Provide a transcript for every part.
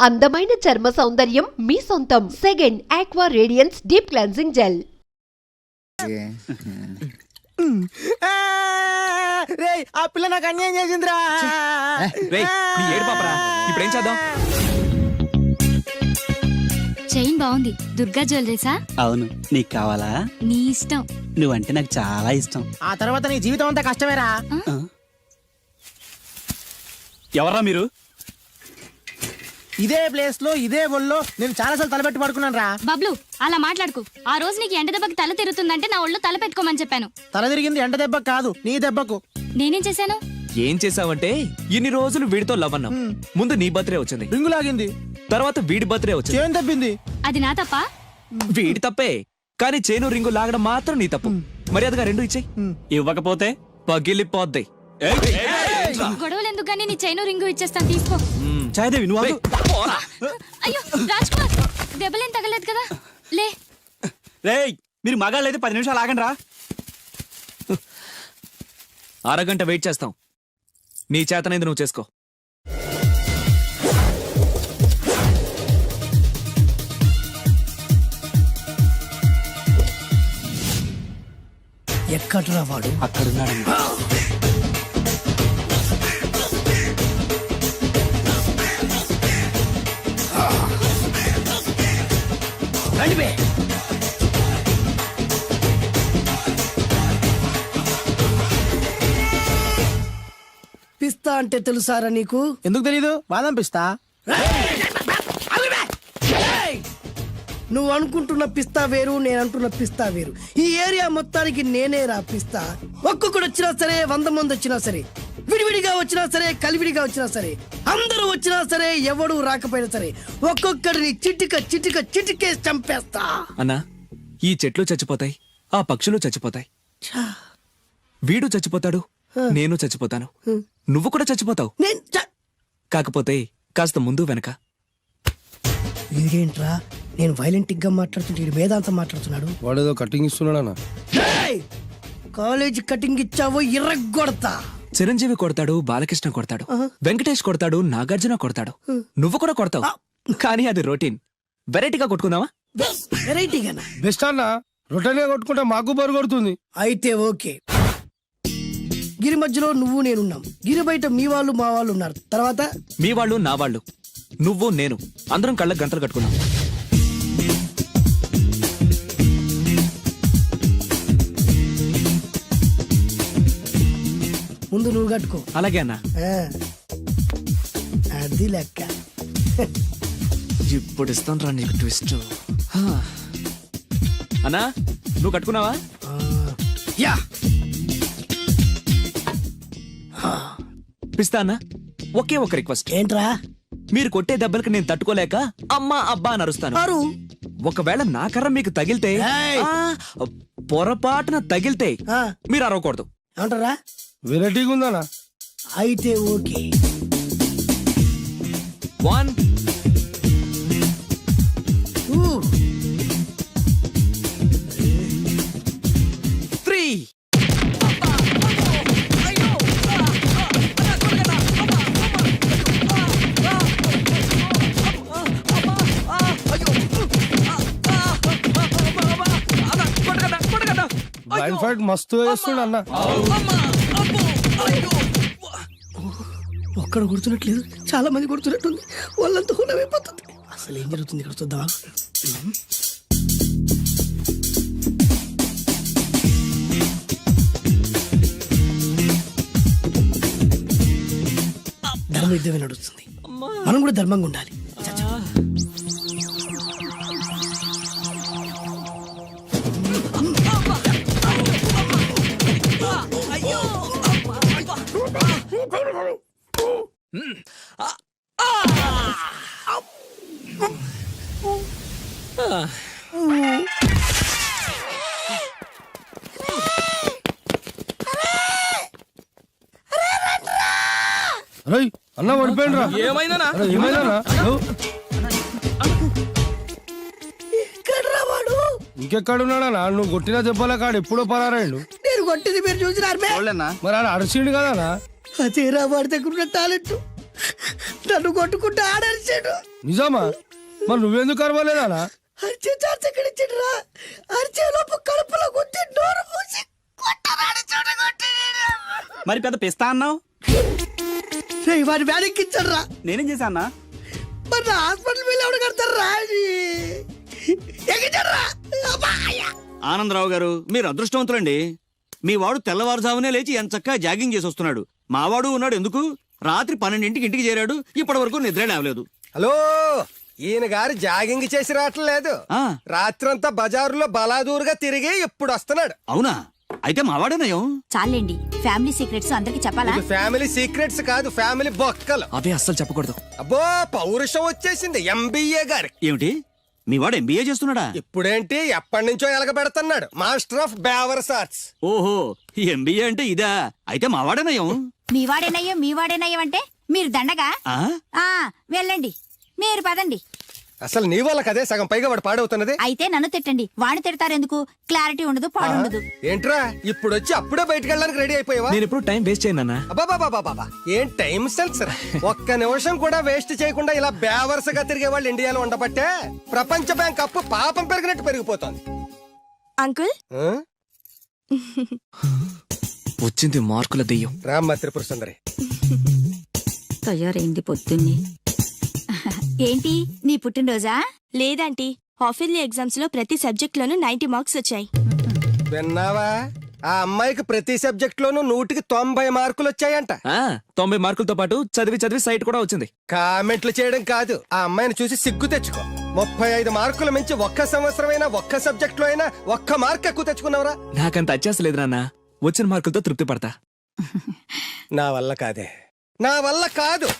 అందమైన చర్మ సౌందర్యం మీ సొంతం. Second aqua radiance deep cleansing gel. ఆ పిల్ల నాకు అన్యాయం చేసిందిరా. ఇప్పుడేం చేద్దాం? చైన్ బాగుంది. దుర్గా జ్యువెలరీసా? అవును, నీకు కావాలా? నీ ఇష్టం. నువ్వంటే నాకు చాలా ఇష్టం. ఆ తర్వాత నీ జీవితం అంతా కష్టమేరా. ఎవరా మీరు? ఇదే ప్లేస్ లో ఇదే ఒళ్ళో నేను చాలాసార్లు తలపెట్టి పడుకున్నాను రా. బబ్లు, అలా మాట్లాడుకు. ఆ రోజు నీకు ఎండ దెబ్బకి తల తిరుగుతుందంటే నా ఒళ్ళు తల పెట్టుకోమని చెప్పాను. తల తిరిగింది ఎండ దెబ్బకు కాదు, నీ దెబ్బకు. నేనేం చేశాను? ఏం చేసావంటే ఇన్ని రోజులు వీడితో లవ్ అన్నాం. ముందు నీ బర్త్డే వచ్చింది, రింగు లాగింది, తర్వాత వీడి బర్త్డే వచ్చింది. చేను తప్పింది. అది నా తప్ప? వీడి తప్పే, కానీ చేను రింగు లాగడం మాత్రం నీ తప్పు. మర్యాదగా రెండు ఇచ్చేయి. ఇవ్వకపోతే పగిలిపోద్ది. గొడవలు ఎందుకు గానీ నీ చైను రింగు ఇచ్చేస్తాను, తీసుకో. చాయదేవి నువ్వు ఆగు. అయ్యో రాజ్ కుమార్, దెబ్బలేం తగలేదు కదా? లే. రేయ్, మీరు మగాళ్ళు అయితే 10 నిమిషాలు ఆగండి రా. అరగంట వెయిట్ చేస్తాం. నీ చేతనైంది నువ్వు చేసుకో. ఎక్కడ్రా వాడు? అక్కడున్నాడు. పిస్తా అంటే తెలుసారా నీకు? ఎందుకు తెలీదు? బాదం పిస్తా. నువ్వు అనుకుంటున్న పిస్తా వేరు, నేను అంటున్న పిస్తా వేరు. ఈ ఏరియా మొత్తానికి నేనే రా పిస్తా. ఒక్కొక్కడు వచ్చినా సరే, 100 మంది వచ్చినా సరే, విడివిడిగా వచ్చినా సరే, కలివిడిగా వచ్చినా సరే, అందరూ వచ్చినా సరే, ఎవడు రాకపోయినా సరే, ఒక్కొక్కడిని చిటిక చిటిక చిటికేసి చంపేస్తా. అన్నా, ఈ చెట్లు చచ్చిపోతాయి, ఆ పక్షులు చచ్చిపోతాయి, వీడు చచ్చిపోతాడు, నేను చచ్చిపోతాను, నువ్వు కూడా చచ్చిపోతావు. కాకపోతే కాస్త ముందు వెనక. ఇదేంట్రా, నేను వైలెంటిక్ గా మాట్లాడుతుంటే వేదాంతం మాట్లాడుతున్నాడు. వాడేదో కటింగ్ ఇస్తున్నాడా? కాలేజ్ కటింగ్ ఇచ్చావో ఇర్రగొడతా. చిరంజీవి కొడతాడు, బాలకృష్ణ కొడతాడు, వెంకటేష్ కొడతాడు, నాగార్జున కొడతాడు, నువ్వు కూడా కొడతావు. కానీ అది రొటీన్. వెరైటీగా కొట్టుకుందామా? వెరైటీగానా? బెస్ట్ అన్న, రొటెన్ గా కొట్టుకుంటే మాకు బరు కొడుతుంది. అయితే ఓకే. గిరి మధ్యలో నువ్వు నేనున్నాం. గిరి బయట మీ వాళ్ళు మా వాళ్ళు ఉన్నారు. తర్వాత మీ వాళ్ళు నా వాళ్ళు, నువ్వు నేను, అందరం కళ్ళకు గంటలు కట్టుకున్నాం. ముందు నువ్వు కట్టుకో. అలాగే అన్నా. అది లెక్క. ఇప్పుడు ఇస్తాను రా నీకు ట్విస్ట్. అన్నా, నువ్వు కట్టుకున్నావా? యా. పిస్తా అన్నా, ఒకే ఒక రిక్వెస్ట్. ఏంట్రా? మీరు కొట్టే దెబ్బలకి నేను తట్టుకోలేక అమ్మా అబ్బా అని అరుస్తాను. ఒకవేళ నా కర్ర మీకు తగిలితే, పొరపాటున తగిలితే మీరు అరవకూడదు. ఏమంటారా? వెరైటీగా ఉందనా? అయితే ఓకే. 1 3. లైన్ ఫైట్ మస్తు వేస్తుండ అన్న. ఒక్కడ కొడుతున్నట్లేదు, చాలా మంది కొడుతున్నట్టుంది. వాళ్ళంతా హులమైపోతుంది. అసలు ఏం జరుగుతుంది ఇక్కడ చూద్దామా? ధర్మ యుద్ధమే నడుస్తుంది. మనం కూడా ధర్మంగా ఉండాలి. రై అన్న పడిపోయిండ్రా. ఏమైందనా? ఏమైందనా? ఇంకెక్కడున్నాడనా? నువ్వు కొట్టిన దెబ్బల కాడు ఎప్పుడో పరారాయండు. నేను కొట్టింది మీరు చూసినారు. మరి ఆడ అరిసిండు కదనా? అదేరా వాడి దగ్గర ఉన్న టాలెంట్. నన్ను కొట్టుకుంటూ ఆడరిచాడు. నిజమా? మరి నువ్వెందుకు కరవలేదానా? అరిచే ఛాన్స్ ఎక్కడ ఇచ్చాడు రా? అరిచే లోపు కడుపులో కొట్టి నోరు మూసి కొట్టరాని చోట కొట్టి మరి పెద్ద పిస్తా అన్నావు. వాడి వ్యాధికి ఇచ్చాడు రా. నేనేం చేశా అన్నా? మరి నా హాస్పిటల్ బిల్ ఎవడు కడతారు రా? ఎగిచాడు రా. ఆనందరావు గారు మీరు అదృష్టవంతులండి. మీ వాడు తెల్లవారుజామునే లేచి ఎంచక్కా జాగింగ్ చేసి వస్తున్నాడు. మావాడు ఉన్నాడు ఎందుకు? రాత్రి 12ంటికి ఇంటికి చేరాడు. ఇప్పటి వరకు నిద్ర లేవలేదు. హలో, ఈయన గారు జాగింగ్ చేసి రావట్లేదు. ఆ. రాత్రంతా బజారులో బలాదూరుగా తిరిగి ఇప్పుడు వస్తున్నాడు. అవునా? అయితే మావాడేనయం. చాలండి, ఫ్యామిలీ సీక్రెట్స్ అందరికి చెప్పాలా? ఇది ఫ్యామిలీ సీక్రెట్స్ కాదు, ఫ్యామిలీ బొక్కలు. అవే అస్సలు చెప్పకూడదు. అబ్బో, పౌరుషం వచ్చేసింది ఎంబీఏ గారి. ఏమిటి? మీ వాడు ఎంబీఏ చేస్తున్నాడా? ఇప్పుడేంటి, ఎప్పటి నుంచో ఎలగబెడుతున్నాడు. మాస్టర్ ఆఫ్ బేవర్స్ ఆర్ట్స్. ఓహో, ఎంబీఏ అంటే ఇదా? అయితే మావాడేనయం. మీవాడేనయ్యం అంటే మీరు దండగా. ఆ? ఆ వెళ్ళండి, మీరు పదండి. అసలు నీ వల్ల కదే సగం పైగా వాడు పాడవుతున్నది. అయితే నన్ను తిట్టండి, వాడిని తిడతారెందుకు? క్లారిటీ ఉండదు, పాడుండదు. ఏంట్రా ఇప్పుడు వచ్చి అప్పుడే బయటికి వెళ్ళడానికి రెడీ అయిపోయావా? నేను ఎప్పుడు టైం వేస్ట్ చేయను నాన్న. అబ్బాబాబాబాబా, ఏం టైం సెన్స్ రా. ఒక్క నిమిషం కూడా వేస్ట్ చేయకుండా ఇలా బేవర్సగా తిరిగే వాళ్ళు ఇండియాలో ఉండబట్టే ప్రపంచ బ్యాంక్ అప్పు పాపం పెరిగినట్టు పెరిగిపోతుంది. అంకుల్, ఆ? వచ్చింది మార్కుల దెయ్యం. రామ్మ త్రిపుర సుందరి. తయారైంది పొద్దున్నే. ఏంటి నీ పుట్టినరోజా? లేదంటీ, హాఫిల్లీ ఎగ్జామ్స్ లో ప్రతి సబ్జెక్ట్ లోనూ 90 మార్క్స్ వచ్చాయి. విన్నావా? ఆ అమ్మాయికి ప్రతి సబ్జెక్ట్ లోనూ 100కి 90 మార్కులు వచ్చాయంట. 90 మార్కులతో పాటు చదివి చదివి సైట్ కూడా వచ్చింది. కామెంట్లు చేయడం కాదు, ఆ అమ్మాయిని చూసి సిగ్గు తెచ్చుకో. 35 మార్కులు మించి ఒక్క సంవత్సరమైనా ఒక్క సబ్జెక్ట్ లో అయినా ఒక్క మార్క్ ఎక్కువ తెచ్చుకున్నావురా? నాకంత అత్యాసలేదు నాన్న. వచ్చిన మార్కులతో తృప్తి పడతా. నా వల్ల కాదే, నా వల్ల కాదు.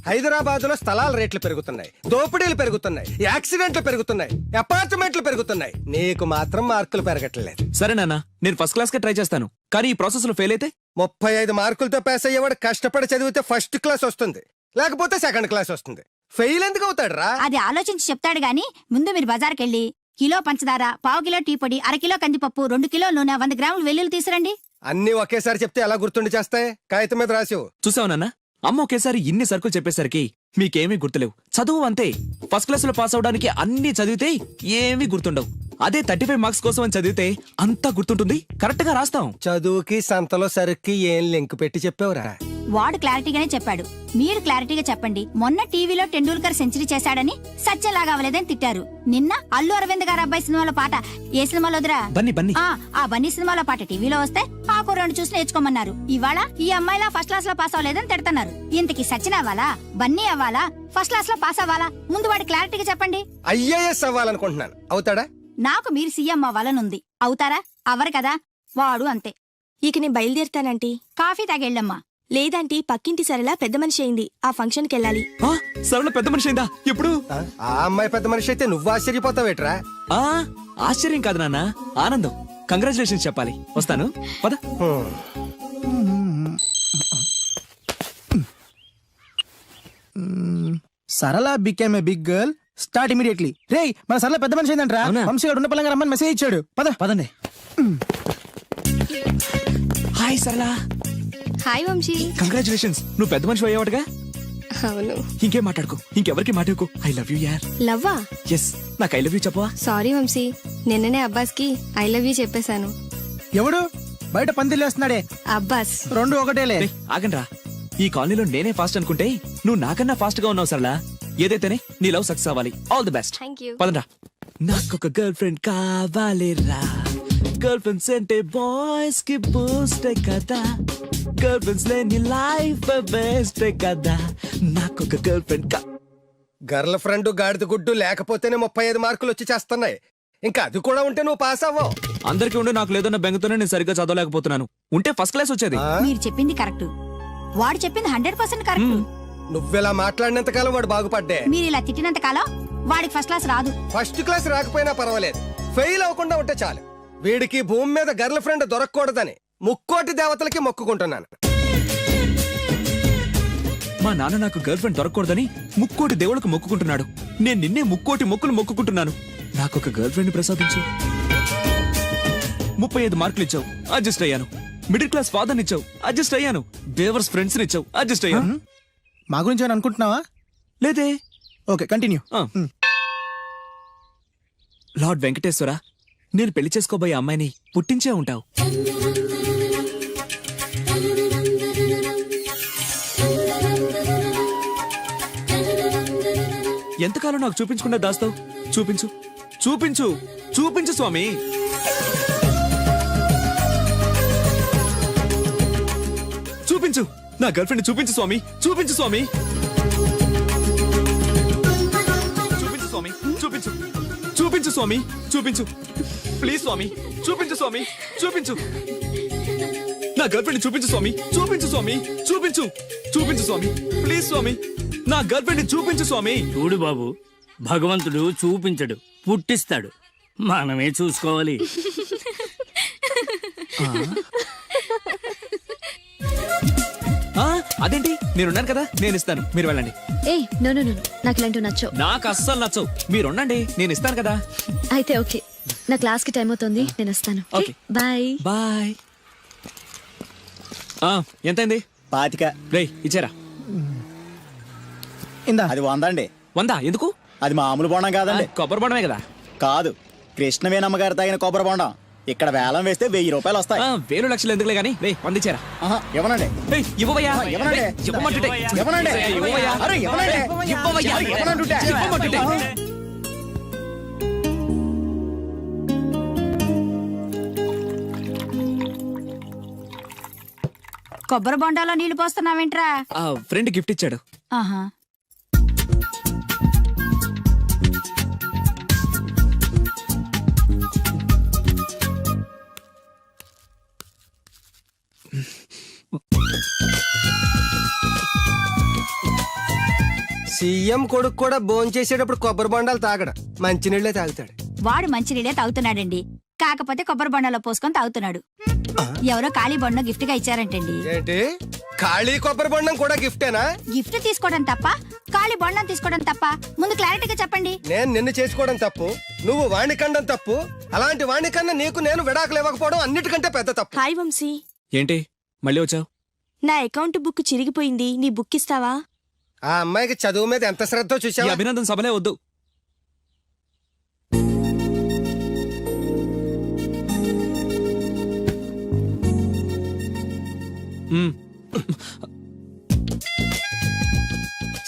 హైదరాబాద్ లో స్థలాల రేట్లు పెరుగుతున్నాయి, దోపిడీలు పెరుగుతున్నాయి, యాక్సిడెంట్లు పెరుగుతున్నాయి, అపార్ట్మెంట్లు పెరుగుతున్నాయి. నీకు మాత్రం మార్కులు పెరగట్లేదు. సరే నాన్న, నేను ఫస్ట్ క్లాస్ కే ట్రై చేస్తాను. కానీ ఈ ప్రాసెస్ లో ఫెయిల్ అయితే 35 మార్కులతో పాస్ అయ్యేవాడు కష్టపడి చదివితే ఫస్ట్ క్లాస్ వస్తుంది, లేకపోతే సెకండ్ క్లాస్ వస్తుంది. ఫెయిల్ ఎందుకు అవుతాడు రా? అది ఆలోచించి చెప్తాడు గాని, ముందు మీరు బజార్కెళ్ళి కిలో పంచదార, పావు కిలో టీ పొడి, 1 కిలో కందిపప్పు, 2 కిలో నూనె, 100 గ్రాములు వెల్లుల్లి తీసురండి. అన్ని ఒకేసారి చెప్తే ఎలా గుర్తుండి చేస్తాయి? కాగితం మీద రాసివు. చూసావు నాన్న, అమ్మ ఒకేసారి ఇన్ని సరుకులు చెప్పేసరికి మీకేమీ గుర్తులేవు. చదువు అంతే. ఫస్ట్ క్లాస్ లో పాస్ అవడానికి అన్ని చదివితే ఏమీ గుర్తుండవు. అదే 35 మార్క్స్ కోసం అని చదివితే అంతా గుర్తుంటుంది, కరెక్ట్ గా రాస్తాం. చదువుకి సంతలో సరుక్కి ఏం లింక్ పెట్టి చెప్పావురా? వాడు క్లారిటీగానే చెప్పాడు, మీరు క్లారిటీగా చెప్పండి. మొన్న టీవీలో టెండూల్కర్ సెంచరీ చేశాడని సత్యలాగా అవ్వలేదని తిట్టారు. నిన్న అల్లు అరవింద్ గారు అబ్బాయి సినిమాలో పాట ఏ సినిమాలో వదిరా? బన్నీ బన్నీ. ఆ బన్నీ సినిమాలో పాట టీవీలో వస్తే ఆ కుర్రాడు చూసి నేర్చుకోమన్నారు. ఇవాళ ఈ అమ్మాయిలా ఫస్ట్ క్లాస్ లో పాస్ అవ్వలేదని తిడతారు. ఇంతకి సచిన్ అవ్వాలా, బన్నీ అవ్వాలా, ఫస్ట్ క్లాస్ లో పాస్ అవ్వాలా? ముందు వాడు క్లారిటీగా చెప్పండి. ఐఏఎస్ అవ్వాలనుకుంటున్నాను, అవుతాడా? నాకు మీరు సీఎం అవ్వాలనుంది, అవుతారా? అవ్వరు కదా. వాడు అంతే. ఇక నేను బయలుదేరుతానంటీ. కాఫీ తాగెళ్ళమ్మా. లేదంటీ, పక్కింటి సరళ పెద్ద మనిషి అయింది, ఆ ఫంక్షన్ కి వెళ్ళాలి. సరళ పెద్ద మనిషి అయిందా? ఎప్పుడు? ఆ అమ్మాయి పెద్ద మనిషి అయితే నువ్వు ఆశ్చర్యపోతావేట్రా? ఆశ్చర్యం కాదు నాన్న, ఆనందం. కంగ్రాచులేషన్స్ చెప్పాలి. వస్తాను, పద. Sarala became a big girl, start immediately. రేయ్, మన సరళ పెద్ద మనిషి అయిందంట్రా. అవునా? వంశీ గారు ఉన్న పలంగా రమ్మని మెసేజ్ ఇచ్చాడు. పదండి. హాయ్ సరళ. హాయ్ వంశీ. కంగ్రాచులేషన్స్, నువ్వు పెద్ద మనిషి అయ్యావాడుగా. అవును. ఇంకేం మాట్లాడుకో, ఇంకెవరికి మాట్లాడుకో. ఐ లవ్ యూ యార్. లవ్వా? ఎస్, నాకు ఐ లవ్ యూ చెప్పవా? సారీ వంశీ, నిన్ననే అబ్బాస్ కి ఐ లవ్ యూ చెప్పేశాను. ఎవడు బయట పందిలు వేస్తున్నాడే? అబ్బాస్. రెండు ఒకటేలే. ఆగండ్రా, ఈ కాలనీలో నేనే ఫాస్ట్ అనుకుంటే నువ్వు నాకన్నా ఫాస్ట్ గా ఉన్నావు సరళ. ఏదైతేనే నీ లవ్ సక్సెస్ అవ్వాలి. All the best. Thank you. పదండ్రా. నాకొక గర్ల్ ఫ్రెండ్ కావాలిరా. గర్ల్ ఫ్రెండ్స్ అంటే బాయ్స్ కి బూస్ట్ కదా. గర్ల్ ఫ్రెండ్స్ లేని లైఫ్ బెస్ట్ కదా. నాకొక గర్ల్ ఫ్రెండ్ గర్ల్ ఫ్రెండ్ గాడిద గుడ్డు లేకపోతేనే 35 మార్కులు వచ్చి చేస్తున్నాయి. ఇంకా అది కూడా ఉంటే నువ్వు పాస్ అవ్వవు. అందరికీ ఉండి నాకు లేదన్న బెంగతోనే నేను సరిగ్గా చదవలేకపోతున్నాను. ఉంటే ఫస్ట్ క్లాస్ వచ్చేది. మీరు చెప్పింది కరెక్ట్, వాడు చెప్పింది 100% కరెక్ట్. నువ్వెలా మాట్లాడినంత కాలం వాడు బాగుపడ్డే. మీరు ఇలా తిట్టినంత కాలం వాడికి ఫస్ట్ క్లాస్ రాదు. ఫస్ట్ క్లాస్ రాకపోయినా పర్వాలేదు, ఫెయిల్ అవ్వకుండా ఉంటే చాలు. వీడికి భూమి మీద గర్ల్ ఫ్రెండ్ దొరకకూడదని ముక్కోటి దేవతలకి మొక్కుకుంటున్నాను. మా నాన్న నాకు గర్ల్ ఫ్రెండ్ దొరకకూడదని ముక్కోటి దేవుళ్ళకు మొక్కుకుంటున్నాడు. నేను నిన్నే ముక్కోటి మొక్కులు మొక్కుకుంటున్నాను. నాకొక గర్ల్ ఫ్రెండ్ ప్రసాదించు. 35 మార్కులు ఇచ్చావు, అడ్జస్ట్ అయ్యాను. మిడిల్ క్లాస్ ఫాదర్ ఇచ్చావు, అడ్జస్ట్ అయ్యాను. బేవర్స్ ఫ్రెండ్స్ ఇచ్చావు, అడ్జస్ట్ అయ్యాను. మా గురించి ఏమైనా అనుకుంటున్నావా? లేదే. Okay, continue. లార్డ్ వెంకటేశ్వర, నేను పెళ్లి చేసుకోబోయే అమ్మాయిని పుట్టించే ఉంటావు. ఎంతకాలం నాకు చూపించకుండా దాస్తావు? చూపించు, చూపించు, చూపించు స్వామి. చూపించు, నా గర్ల్ ఫ్రెండ్ చూపించు స్వామి, చూపించు స్వామి. చూపించు స్వామి, చూపించు, చూపించు స్వామి, చూపించు. ప్లీజ్ స్వామి, చూపించు స్వామి, చూపించు. నా గర్ల్ ఫ్రెండ్ చూపించు స్వామి, చూపించు స్వామి, చూపించు. చూపించు స్వామి, ప్లీజ్ స్వామి, నా గర్ల్ ఫ్రెండ్ చూపించు స్వామి. చూడు బాబు, భగవంతుడు చూపించడు, పుట్టిస్తాడు. మనమే చూసుకోవాలి. అదేంటి, నేనున్నాను కదా, నేను ఇస్తాను, మీరు వెళ్ళండి. ఏయ్ నో నో నో, నాకు ఇలాంటివి నచ్చవు. నాకు అస్సలు నచ్చవు, మీరుండండి, నేను ఇస్తాను కదా. అయితే ఓకే, నా క్లాస్ కి టైం అవుతుంది, నేను వస్తాను. ఓకే. Bye bye. ఎంతైంది? 25. రేయ్ ఇచ్చారా? ఇందా. అది 100 అండి. 100 ఎందుకు? అది మామూలు బొండం కాదండి. కొబ్బరి బొండమే కదా. కాదు, కృష్ణవేణమ్మ గారు తాగిన కొబ్బరి బొండం. ఇక్కడ వేలం వేస్తే 1000 రూపాయలు వస్తాయి. 1000 లక్షలు ఎందుకులే గానీ, రేయ్ 100 ఇచ్చారా? ఇవ్వనండి. రేయ్ ఇవ్వవయ్యా. ఇవ్వనండి. రేయ్, ఇవ్వమంటుంటే. ఇవ్వనండి. ఇవ్వవయ్యా. అరే, ఇవ్వనండి. ఇవ్వవయ్యా. ఇవ్వనంటుంటే. ఇవ్వమంటుంటే. కొబ్బరి బొండాలో నీళ్లు పోస్తున్నావేంట్రా? ఫ్రెండ్ గిఫ్ట్ ఇచ్చాడు. ఆహా. సీఎం కొడుకు కూడా భోంచేసేటప్పుడు కొబ్బరి బొండాలు తాగడు, మంచినీళ్ళే తాగుతాడు. వాడు మంచినీళ్ళే తాగుతున్నాడండి, కాకపోతే కొబ్బరి బొండాలో పోసుకొని తాగుతున్నాడు. ఎవరో ఖాళీ బొండం గిఫ్ట్ గా ఇచ్చారంటండి. ఏంటి, ఖాళీ కొబ్బరి బొండం కూడా గిఫ్టేనా? గిఫ్ట్ తీసుకోవడం తప్ప, ఖాళీ బొండం తీసుకోవడం తప్ప? ముందు క్లారిటీగా చెప్పండి. నేను నిన్ను చేసుకోవడం తప్పు, నువ్వు వాణ్ణి కండం తప్పు. అలాంటి వాణ్ణి కన్నా నీకు నేను విడాకులు ఇవ్వకపోవడం అన్నిటికంటే పెద్ద తప్పు. హాయ్ వంశీ, ఏంటి మళ్ళీ వచ్చావు? నా అకౌంట్ బుక్ చిరిగిపోయింది, నీ బుక్ ఇస్తావా? ఆ అమ్మాయికి చదువు మీద ఎంత శ్రద్ధ ఈ చూసావా? అభినందన సభలే వద్దు.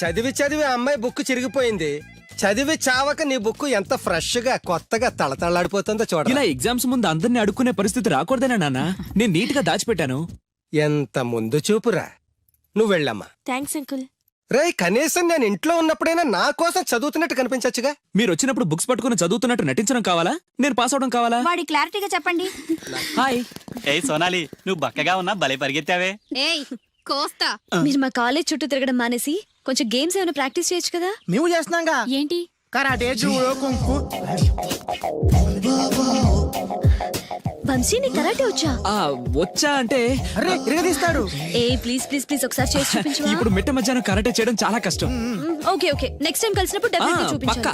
చదివి చదివి ఆ అమ్మాయి బుక్ చిరిగిపోయింది. చదివి చావక నీ బుక్ ఎంత ఫ్రెష్ గా కొత్తగా తళతళలాడిపోతుందో చూడ. ఇలా ఎగ్జామ్స్ ముందు అందరిని అడుక్కునే పరిస్థితి రాకూడదేనా నాన్న? నేను నీట్ గా దాచిపెట్టాను. ఎంత ముందు చూపురా. నువ్వు వెళ్ళమ్మా. Thanks uncle. రేయ్, కనీసం నేను ఇంట్లో ఉన్నప్పుడైనా నా కోసం చదువుతున్నట్టు కనిపించచ్చుగా. మీరు వచ్చినప్పుడు బుక్స్ పట్టుకుని చదువుతున్నట్టు నటించడం కావాలా, నేను పాస్ అవడం కావాలా? వాడి క్లారిటీగా చెప్పండి. హాయ్. ఏ సోనాలి, నువ్వు బక్కగా ఉన్నా భలే పరిగెత్తావే. ఏయ్ కోస్తా. మీరు మా కాలేజ్ చుట్టూ తిరగడం మానేసి కొంచెం గేమ్స్ ఏమైనా ప్రాక్టీస్ చేయొచ్చు కదా. మేము చేస్తున్నాంగా. ఏంటి? Karate, judo, kung fu. వంశీ నీ కరాటే వచ్చా? వచ్చా అంటే అరే ఇరగదీస్తాడు. ఏ ప్లీజ్ ప్లీజ్ ప్లీజ్ ఒకసారి చేసి చూపించు. ఇప్పుడు మిట్ట మధ్యాహ్నం కరాటే చేయడం చాలా కష్టం. ఓకే ఓకే, నెక్స్ట్ టైం కలిసినప్పుడు డెఫినెట్లీ చూపించాలి. పక్కా.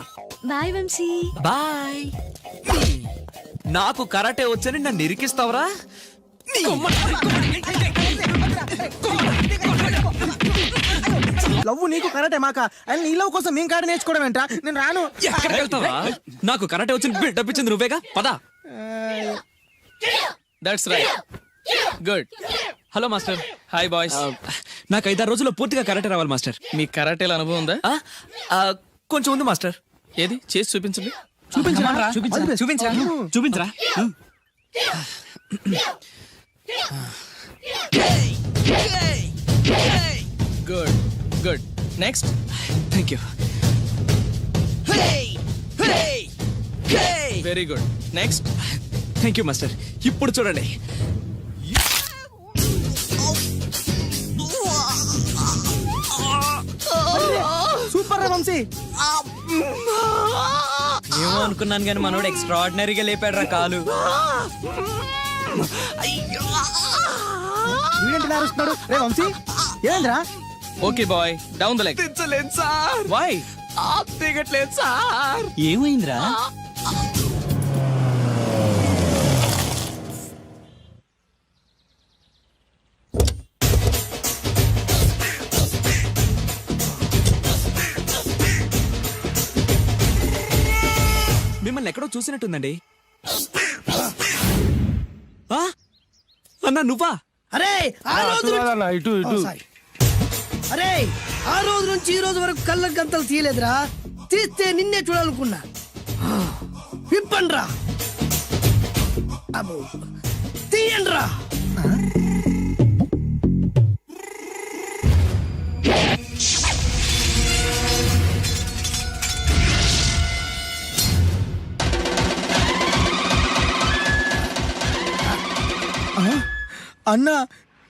బాయ్ వంశీ. బాయ్. నాకు కరాటే వచ్చని నన్ను ఇరికిస్తావరా? లవ్వు నీకు కరాటే మాక అని నీ లవ్ కోసం మేము కాడ నేర్చుకోవడం ఏంట్రా? నేను రాను. ఎక్కడికి వెళ్తావా? నాకు కరాటే వచ్చి బిల్డప్ ఇచ్చింది నువ్వేగా, పదా. That's right, good. Hello master. Hi boys. నాకు 5-6 రోజుల్లో పూర్తిగా కరాటే రావాలి మాస్టర్. మీ కరాటేల అనుభవం ఉందా? కొంచెం ఉంది మాస్టర్. ఏది చేసి చూపించండి. చూపించరా. Good good, next. Thank you. Very good, next. Thank you master. ఇప్పుడు చూడండి. సూపర్ రా వంశీ. ఏమో అనుకున్నాను కానీ మనోడు ఎక్స్ట్రాడినరీగా లేపాడు రా కాలు. వీడేంటి నారుస్తున్నాడు? రే వంశీ ఏంద్రా? Okay bye, down the leg. తెచ్చలేదు సార్. వై? దిగట్లేదు సార్. ఏమైందిరా? మిమ్మల్ని ఎక్కడో చూసినట్టుందండి. ఆ? అన్నా నువ్వా? అరే ఆ రోజు అటు కాదన్నా, ఇటు ఇటు. సారీ. అరే ఆ రోజు నుంచి ఈ రోజు వరకు కళ్ళ గంతలు తీయలేదురా. తీస్తే నిన్నే చూడాలనుకున్నా. విప్పండ్రా. అబ్బో తీయండ్రా. అన్నా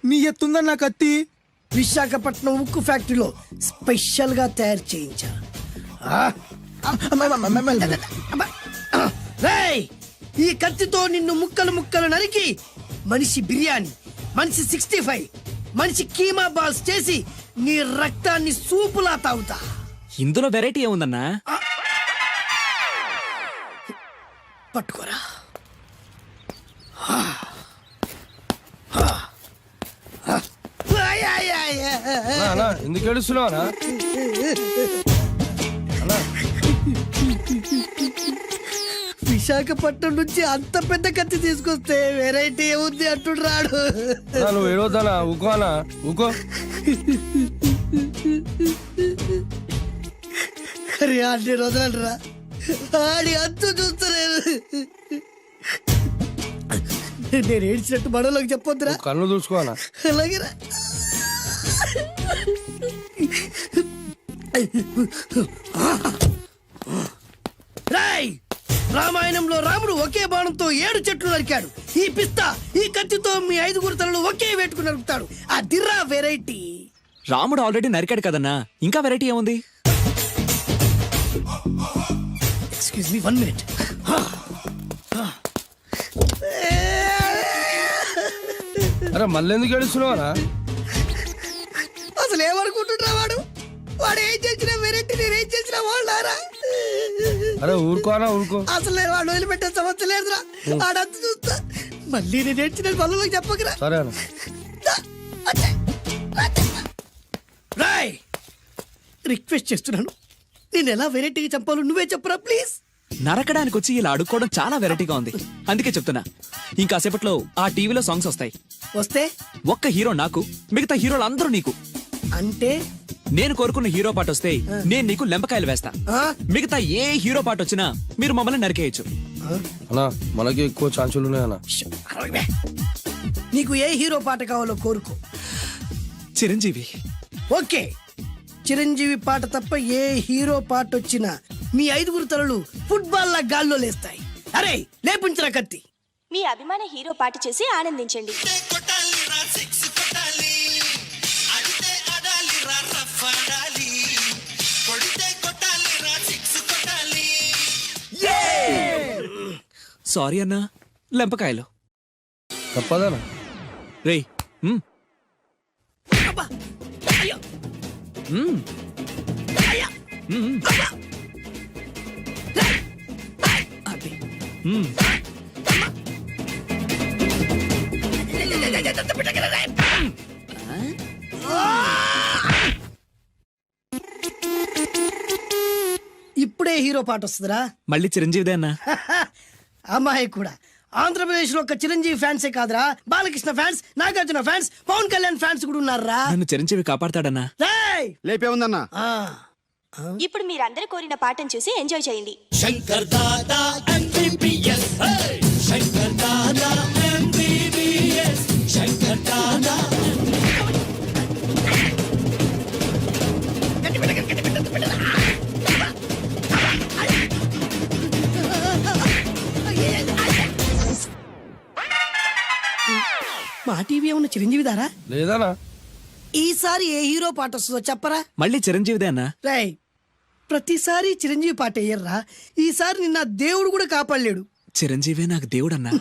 నీ ఎత్తుందన్న కత్తి. విశాఖపట్నం ఉక్కు ఫ్యాక్టరీలో స్పెషల్ గా తయారు చేయించా. రేయ్, ఈ కత్తితో నిన్ను ముక్కలు ముక్కలు నరికి మనిషి బిర్యానీ, మనిషి 65, మనిషి కీమా బాల్స్ చేసి నీ రక్తాన్ని సూపులా తాగుతా. ఇందులో వెరైటీ ఏముందన్నా? పట్టుకోరా. అన్నా, ఎందుకు ఏడుస్తున్నావు అన్నా? విశాఖపట్నం నుంచి అంత పెద్ద కత్తి తీసుకొస్తే వెరైటీ ఏముంది అంటుడు రాడు. అన్నా, నువ్వు ఏడవద్దనా? ఊకో అన్నా, ఊకో. అరే అన్ని రోజులరా ఆడి అంతు చూస్తలేదు. నేను ఏడ్చినట్టు మనలోకి చెప్పొద్దురా. నువ్వు కళ్ళు చూసుకో అన్నా. అలాగేరా. రాయ్, రామాయణంలో రాముడు ఒకే బాణంతో 7 చెట్లు నరికాడు. ఈ పిస్తా ఈ కత్తితో మీ 5 తలలు ఒకే వేటుకు నరుకుతాడు. అదిరా వెరైటీ. రాముడు ఆల్రెడీ నరికాడు కదన్నా, ఇంకా వెరైటీ ఏముంది? Excuse me 1 minute. అరే మళ్ళీ ఎందుకు ఏడుస్తున్నావు అన్నా? అసలు ఏమనుకుంటున్నా వాడు? వాడు ఏం చేసినా వెరైటీ, నేనేం చేసినా వాళ్ళారా? అరే ఊరుకో అన్నా, ఊరుకో. అసలు వాడు వదిలిపెట్టే సమస్య లేదురా. ఆడంత చూస్తా. మళ్ళీ నేను ఏడ్చిన పనులకు చెప్పకరా. సరే అన్న. రాయ్, రిక్వెస్ట్ చేస్తున్నాను, నేను ఎలా వెరైటీగా చంపాలో నువ్వే చెప్పరా ప్లీజ్. నరకడానికి వచ్చి ఇలా అడుక్కోవడం చాలా వెరైటీగా ఉంది, అందుకే చెప్తున్నా. ఇంకాసేపట్లో ఆ టీవీలో సాంగ్స్ వస్తాయి. వస్తే ఒక్క హీరో నాకు, మిగతా హీరోలు అందరూ నీకు. అంటే నేను కోరుకున్న హీరో పాట వస్తే నేను నీకు లెంపకాయలు వేస్తా. ఆ? మిగతా ఏ హీరో పాట వచ్చినా మీరు మమ్మల్ని నరికేయచ్చు. అన్నా మనకి ఎక్కువ ఛాన్సులు ఉన్నాయి అన్న. అరవై. నీకు ఏ హీరో పాట కావాలో కోరుకో. చిరంజీవి. ఓకే, చిరంజీవి పాట తప్ప ఏ హీరో పాట వచ్చినా మీ 5 తలలు ఫుట్బాల్ లా గాల్లో లేస్తాయి. అరే లేపుంచరా కత్తి. మీ అభిమాన హీరో పాట చేసి ఆనందించండి. సారీ అన్నా, లెంపకాయలు. తప్పదనా? రేయ్ అబ్బా! అయ్యో! అయ్యా! అబ్బే! ఇప్పుడే హీరో పాట వస్తుందిరా. మళ్ళీ చిరంజీవిదే అన్నా. అమ్మాయి కూడా ఆంధ్రప్రదేశ్ లో ఒక చిరంజీవి ఫ్యాన్సే కాదురా, Balakrishna fans, Nagarjuna fans, Pawan Kalyan fans కూడా ఉన్నారా. నన్ను చిరంజీవి కాపాడతాడన్నా. లేపే ఉందన్నా. ఇప్పుడు మీరందరూ కోరిన పాటను చూసి ఎంజాయ్ చేయండి. Shankar Dada MBBS, Shankar Dada MBBS, Shankar Dada. మా టీవీ ఏమన్నా చిరంజీవి దారా? లేదనా? ఈసారి ఏ హీరో పాట వస్తుందో చెప్పరా. మళ్ళీ చిరంజీవిదే అన్నా. రై, ప్రతిసారి చిరంజీవి పాట వేయర్రా. ఈసారి నిన్న దేవుడు కూడా కాపాడలేడు. చిరంజీవే నాకు దేవుడన్నా.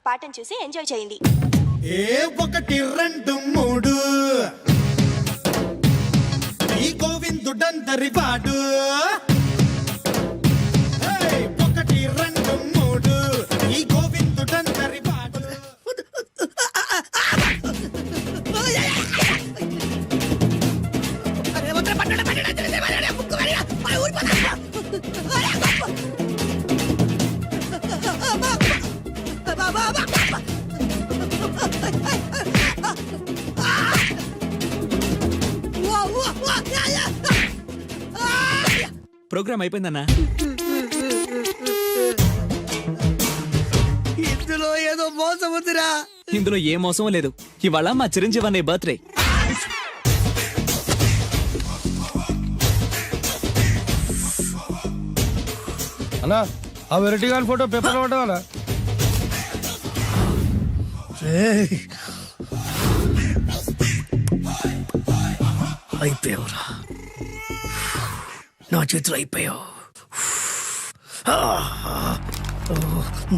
పాటను చూసి ఎంజాయ్ చేయండి. 1 2 3 ఈ గోవిందుడందరి వాడు. 1 2 3 ఈ గోవిందుడందరి వాడు. ప్రోగ్రామ్ అయిపోయిందన్నా. ఇందులో ఏదో మోసం ఉందిరా. ఇందులో ఏ మోసం లేదు. ఇవాళ మా చిరంజీవి అనే బర్త్డే. అన్నా ఆ వెరైటీ గారి ఫోటో పేపర్ పట్టవాలా? అయిపోయావురా, నా చేతులు అయిపోయావు.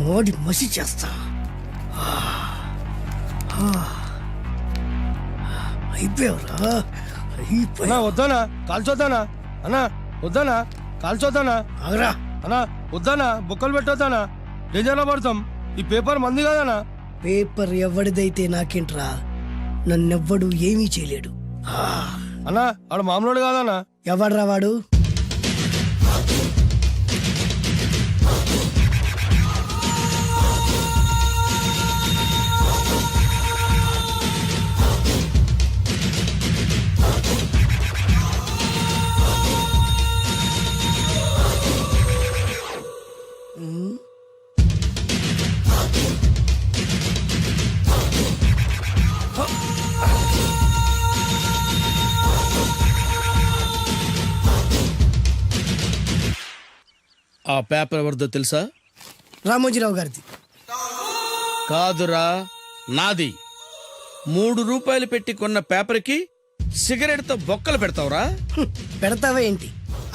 మోడి మసి చేస్తా. అయిపోయావురా, అన్నా వద్దానా కాల్చొద్దానా? అన్నా వద్దానా కాల్చొద్దానా? ఆగరా. అన్నా వద్దానా బొక్కలు పెట్టొద్దానా? డేంజర్లో పడతాం. ఈ పేపర్ మంది కదనా? పేపర్ ఎవడిదైతే నాకేంట్రా, నన్నెవ్వడు ఏమీ చేయలేడు. అన్నా ఆడు మామూలు కాదనా? ఎవడ్రా వాడు? ఆ పేపర్ ఎవరిదో తెలుసా? రామోజీరావు గారిది. కాదురా, నాది. 3 రూపాయలు పెట్టి కొన్న పేపర్కి సిగరెట్ తో బొక్కలు పెడతావురా? పెడతావా ఏంటి?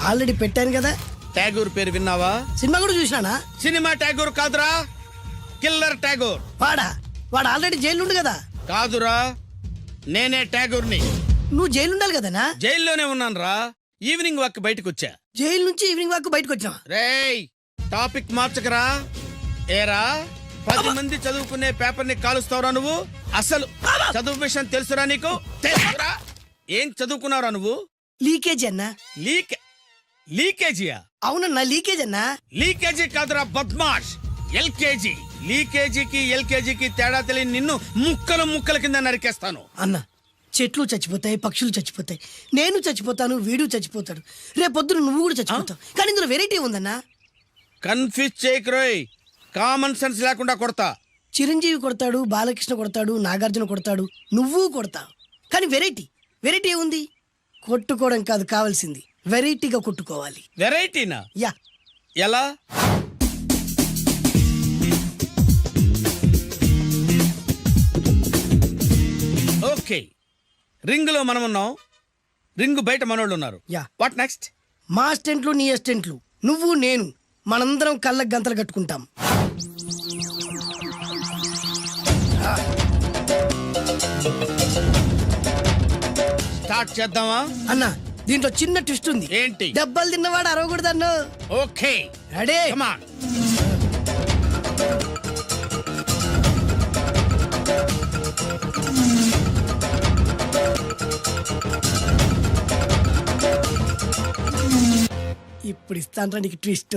ఆల్రెడీ పెట్టాను కదా. ట్యాగూర్ పేరు విన్నావా? సినిమా కూడా చూసినానా? సినిమా ట్యాగూర్ కాదురా, కిల్లర్ ట్యాగూర్. వాడు ఆల్రెడీ జైలు ఉండు కదా. కాదురా, నేనే ట్యాగూర్ని. నువ్వు జైలు ఉండాలి కదనా? జైల్లోనే ఉన్నాను రా. ఈవినింగ్ వాక్ బయటకు వచ్చా. జైలు నుంచి ఈవినింగ్ వాక్ బయటకు వచ్చా. రేయ్, టాపిక్ మార్చకరా. ఏరా, 10 మంది చదువుకునే పేపర్ ని కాలుస్తావురా నువ్వు? అసలు చదువు విషయం తెలుసురా నీకు? తెలుసురా? ఏం చదువుకున్నావురా నువ్వు? లీకేజ్ అన్నా. లీకేజీయా? అవునన్నా, లీకేజ్ అన్నా. లీకేజీ కాదురా బద్మాష్, ఎల్కేజీ. లీకేజీకి ఎల్కేజీకి తేడా తెలియని నిన్ను ముక్కలు ముక్కల కింద నరికేస్తాను. అన్నా, చెట్లు చచ్చిపోతాయి, పక్షులు చచ్చిపోతాయి, నేను చచ్చిపోతాను, వీడు చచ్చిపోతాడు, రేపొద్దున నువ్వు కూడా చచ్చిపోతావు. కానీ ఇందులో వెరైటీ ఉందన్నా. కన్ఫ్యూజ్ చేయకురోయ్, కామన్ సెన్స్ లేకుండా కొడతా. చిరంజీవి కొడతాడు, బాలకృష్ణ కొడతాడు, నాగార్జున కొడతాడు, నువ్వు కొడతావు. కానీ వెరైటీ ఉంది. కొట్టుకోవడం కాదు కావాల్సింది, వెరైటీగా కొట్టుకోవాలి. వెరైటీనా? యా. ఎలా? ఓకే, రింగ్ లో మనం ఉన్నాం, రింగ్ బయట మనోళ్ళు ఉన్నారు. యా. What next? మా అసిస్టెంట్లు, నీ అసిస్టెంట్లు, నువ్వు నేను, మనందరం కళ్ళకు గంతలు కట్టుకుంటాం. స్టార్ట్ చేద్దామా? అన్నా, దీంట్లో చిన్న ట్విస్ట్ ఉంది. ఏంటి? దెబ్బలు తిన్నవాడు అరవకూడదన్ను. Okay, ready? Come on. ఇప్పుడు ఇస్తాను నీకు ట్విస్ట్.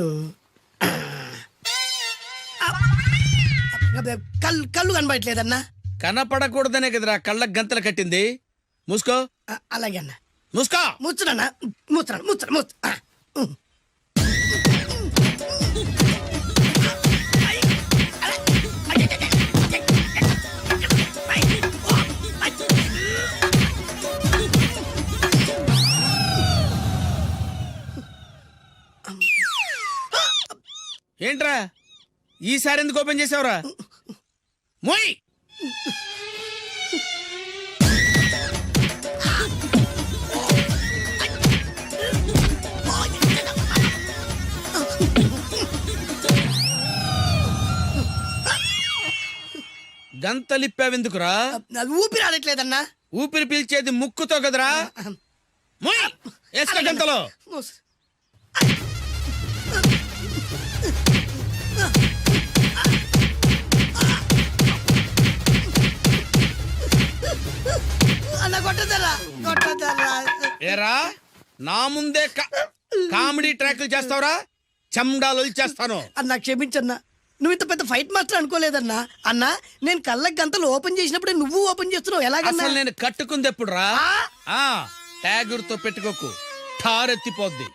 కళ్ళు కనబడట్లేదన్నా. కనపడకూడదనే కదరా కళ్ళకు గంతలు కట్టింది. మూసుకో. అలాగే అన్న. మూసుకో. ముచ్చునన్నా, ముచ్చున. ఏంట్రా ఈసారి ఎందుకు ఓపెన్ చేసావురా? మోయ్. గంతలిప్పావెందుకురా? ఊపిరి ఆడట్లేదన్నా. ఊపిరి పీల్చేది ముక్కుతో కదరా. మోయ్, వేసుకో గంతలో. ఏరా, నా ముందే కామెడీ ట్రాక్లు చేస్తావురా? చెమ్డాలు చేస్తాను. అన్నా క్షమించన్నా, నువ్వు ఇంత పెద్ద ఫైట్ మాస్టర్ అనుకోలేదన్నా. అన్నా, నేను కళ్ళకి గంతలు ఓపెన్ చేసినప్పుడే నువ్వు ఓపెన్ చేస్తున్నావు, ఎలాగన్నా? అసలు నేను కట్టుకుంది ఎప్పుడు రా? ట్యాగూర్ తో పెట్టుకోకు, ఠారెత్తిపోద్ది.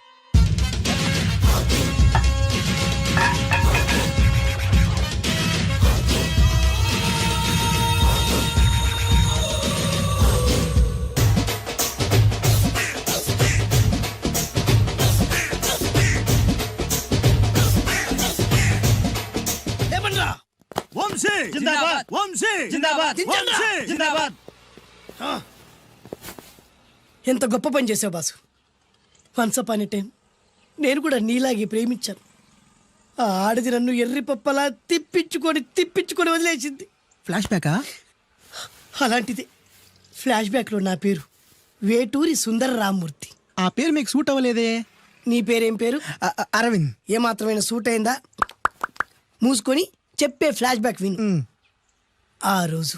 ఎంత గొప్ప పని చేసావు boss. Once upon a time నేను కూడా నీలాగే ప్రేమించాను. ఆ ఆడది నన్ను ఎర్రి పప్పలా తిప్పించుకొని వదిలేసింది. ఫ్లాష్ బ్యాకా? అలాంటిది ఫ్లాష్ బ్యాక్లో నా పేరు వేటూరి సుందర రామ్మూర్తి. ఆ పేరు మీకు సూట్ అవ్వలేదే. నీ పేరేం పేరు? అరవింద్. ఏమాత్రమైన సూట్ అయిందా? మూసుకొని చెప్పే ఫ్లాష్ బ్యాక్ విను. ఆ రోజు